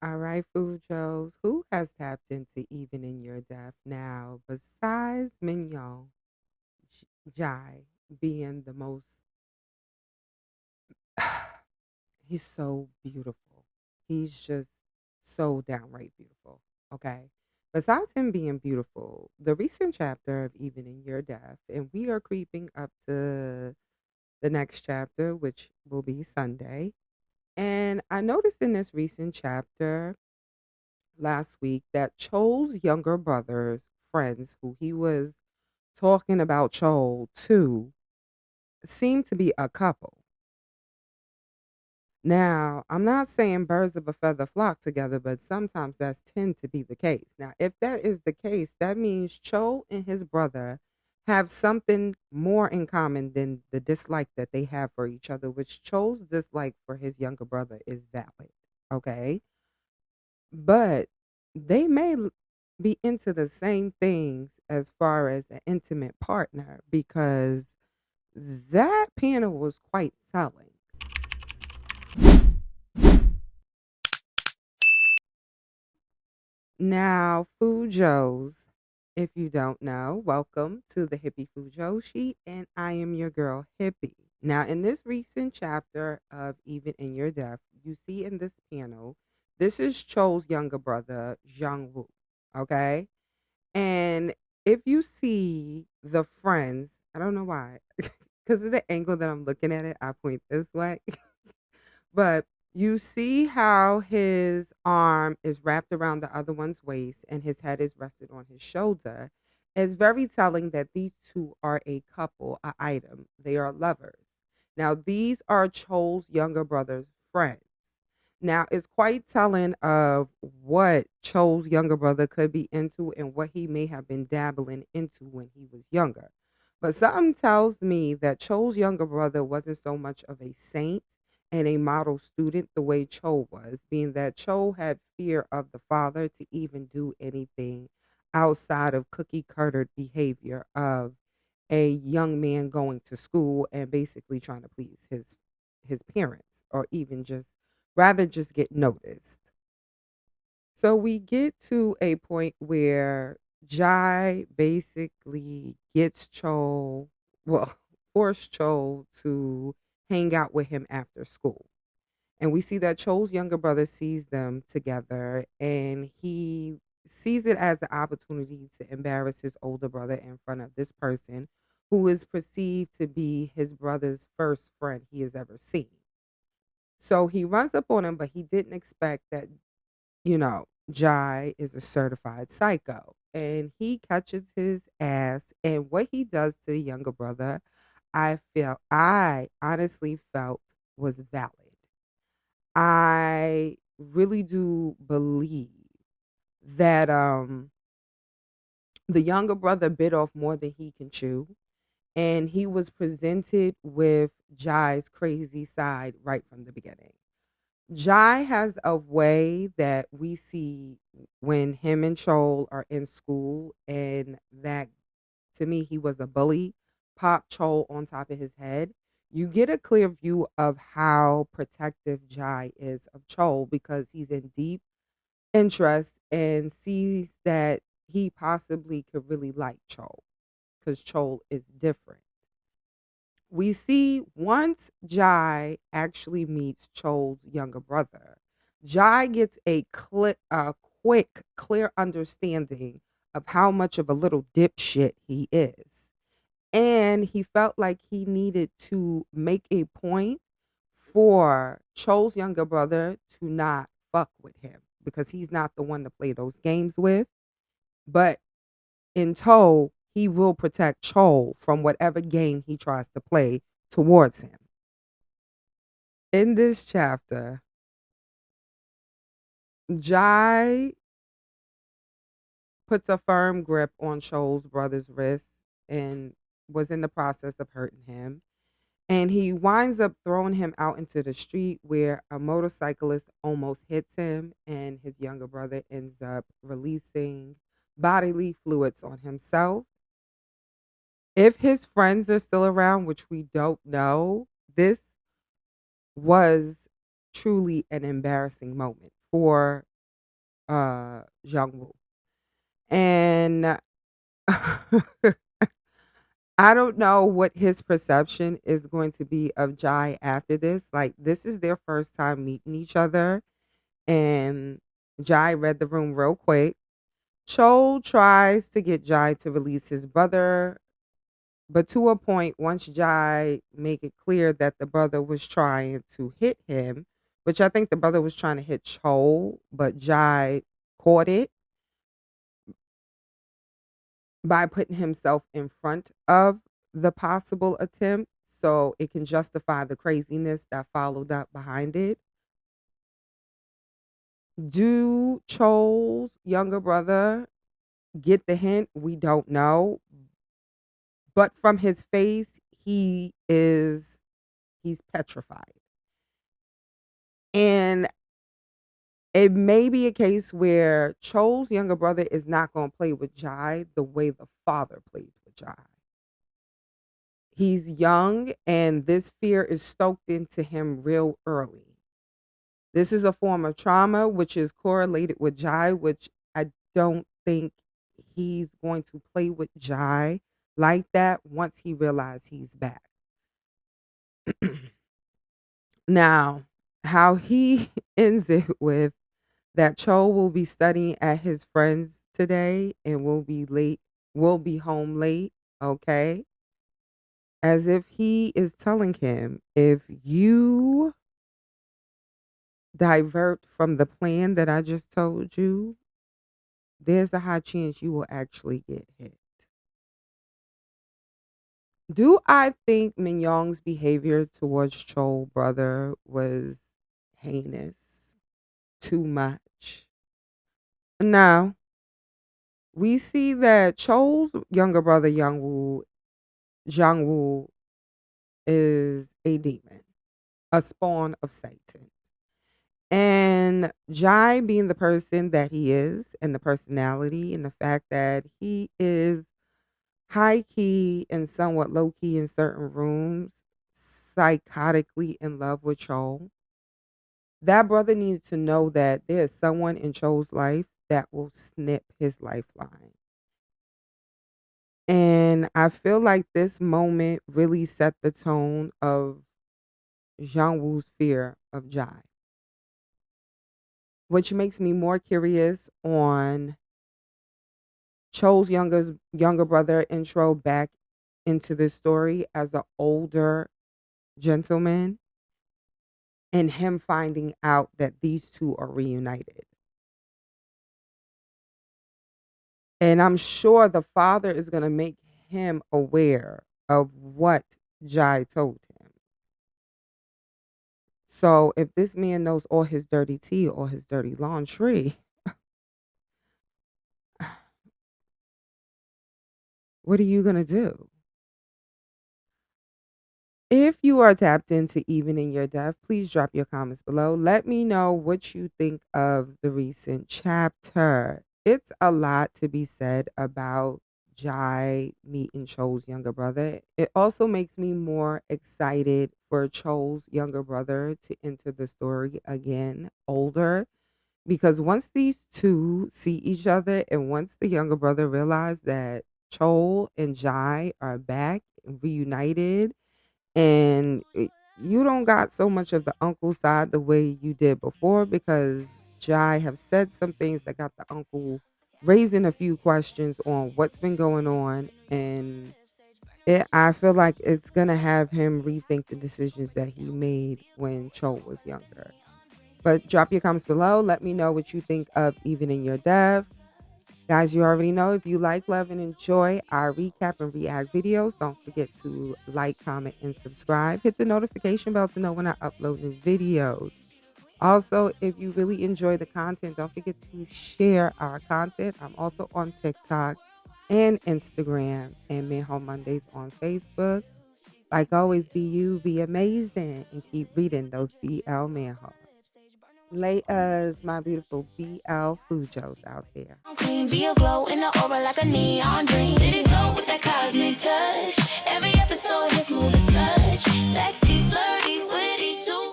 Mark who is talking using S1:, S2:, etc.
S1: All right, Fujos, who has tapped into even in your death now besides Mignon, Jai being the most, he's so beautiful. He's just so downright beautiful. Okay. Besides him being beautiful, the recent chapter of Even in Your Death, and we are creeping up to the next chapter, which will be Sunday. And I noticed in this recent chapter last week that Cho's younger brother's friends, who he was talking about Chol to, seemed to be a couple. Now, I'm not saying birds of a feather flock together, but sometimes that's tend to be the case. Now, if that is the case, that means Cho and his brother have something more in common than the dislike that they have for each other, which Cho's dislike for his younger brother is valid. Okay. But they may be into the same things as far as an intimate partner because that panel was quite telling. Now, Fujos, if you don't know, welcome to the Hippie Fujoshi, and I am your girl, Hippie. Now, in this recent chapter of Even in Your Death, you see in this panel, this is Cho's younger brother, Wook, okay? And if you see the friends, I don't know why, because of the angle that I'm looking at it, I point this way. But you see how his arm is wrapped around the other one's waist and his head is rested on his shoulder. It's very telling that these two are a couple, a item. They are lovers. Now, these are Chol's younger brother's friends. Now, it's quite telling of what Chol's younger brother could be into and what he may have been dabbling into when he was younger. But something tells me that Chol's younger brother wasn't so much of a saint and a model student the way Cho was, being that Cho had fear of the father to even do anything outside of cookie cuttered behavior of a young man going to school and basically trying to please his parents or even just rather just get noticed. So we get to a point where Jai basically gets Cho, well, forced Cho to hang out with him after school. And we see that Cho's younger brother sees them together and he sees it as an opportunity to embarrass his older brother in front of this person who is perceived to be his brother's first friend he has ever seen. So he runs up on him, but he didn't expect that, Jai is a certified psycho. And he catches his ass. And what he does to the younger brother, I honestly felt was valid. I really do believe that the younger brother bit off more than he can chew. And he was presented with Jai's crazy side right from the beginning. Jai has a way that we see when him and Chol are in school, and that to me, he was a bully, pop Chol on top of his head. You get a clear view of how protective Jai is of Chol because he's in deep interest and sees that he possibly could really like Chol because Chol is different. We see once Jai actually meets Chol's younger brother, Jai gets a quick, clear understanding of how much of a little dipshit he is. And he felt like he needed to make a point for Chol's younger brother to not fuck with him because he's not the one to play those games with. But in tow, he will protect Chol from whatever game he tries to play towards him. In this chapter, Jai puts a firm grip on Chol's brother's wrist and was in the process of hurting him. And he winds up throwing him out into the street where a motorcyclist almost hits him, and his younger brother ends up releasing bodily fluids on himself. If his friends are still around, which we don't know, this was truly an embarrassing moment for Jungwoo. And I don't know what his perception is going to be of Jai after this. Like, this is their first time meeting each other, and Jai read the room real quick. Cheol tries to get Jai to release his brother, but to a point, once Jai make it clear that the brother was trying to hit him, which I think the brother was trying to hit Cheol, but Jai caught it by putting himself in front of the possible attempt so it can justify the craziness that followed up behind it. Do Cheol's younger brother get the hint? We don't know. But from his face, he's petrified. And it may be a case where Cheol's younger brother is not going to play with Jai the way the father played with Jai. He's young, and this fear is stoked into him real early. This is a form of trauma which is correlated with Jai, which I don't think he's going to play with Jai like that once he realizes he's back. Now, how he ends it with that Cheol will be studying at his friend's today and will be home late, okay? As if he is telling him, if you divert from the plan that I just told you, there's a high chance you will actually get hit. Do I think Minyong's behavior towards Cheol brother was heinous? Too much? No. We see that Cheol's younger brother Jungwoo is a demon, a spawn of Satan. And Jai, being the person that he is, and the personality, and the fact that he is high key and somewhat low key in certain rooms, psychotically in love with Cheol, that brother needs to know that there's someone in Cheol's life that will snip his lifeline. And I feel like this moment really set the tone of Jungwoo's fear of Jai, which makes me more curious on Cheol's younger brother intro back into this story as an older gentleman, and him finding out that these two are reunited. And I'm sure the father is going to make him aware of what Jai told him. So if this man knows all his dirty tea or his dirty laundry, what are you going to do? If you are tapped into Even in Your Death, please drop your comments below. Let me know what you think of the recent chapter. It's a lot to be said about Jai meeting Cheol's younger brother. It also makes me more excited for Cheol's younger brother to enter the story again, older. Because once these two see each other, and once the younger brother realizes that Cheol and Jai are back and reunited, and you don't got so much of the uncle side the way you did before, because Jai have said some things that got the uncle raising a few questions on what's been going on, and I feel like it's gonna have him rethink the decisions that he made when Cheol was younger. But drop your comments below. Let me know what you think of Even in Your Death. Guys, you already know, if you like, love, and enjoy our recap and react videos, don't forget to like, comment, and subscribe. Hit the notification bell to know when I upload new videos. Also, if you really enjoy the content, don't forget to share our content. I'm also on TikTok and Instagram, and Manhwa Mondays on Facebook. Like always, be you, be amazing, and keep reading those BL Manhwas. Layers, my beautiful BL Fujos out there.
S2: Clean, be a glow in the aura like a neon dream. City soul with that cosmic touch. Every episode hits smooth as such. Sexy, flirty, witty too.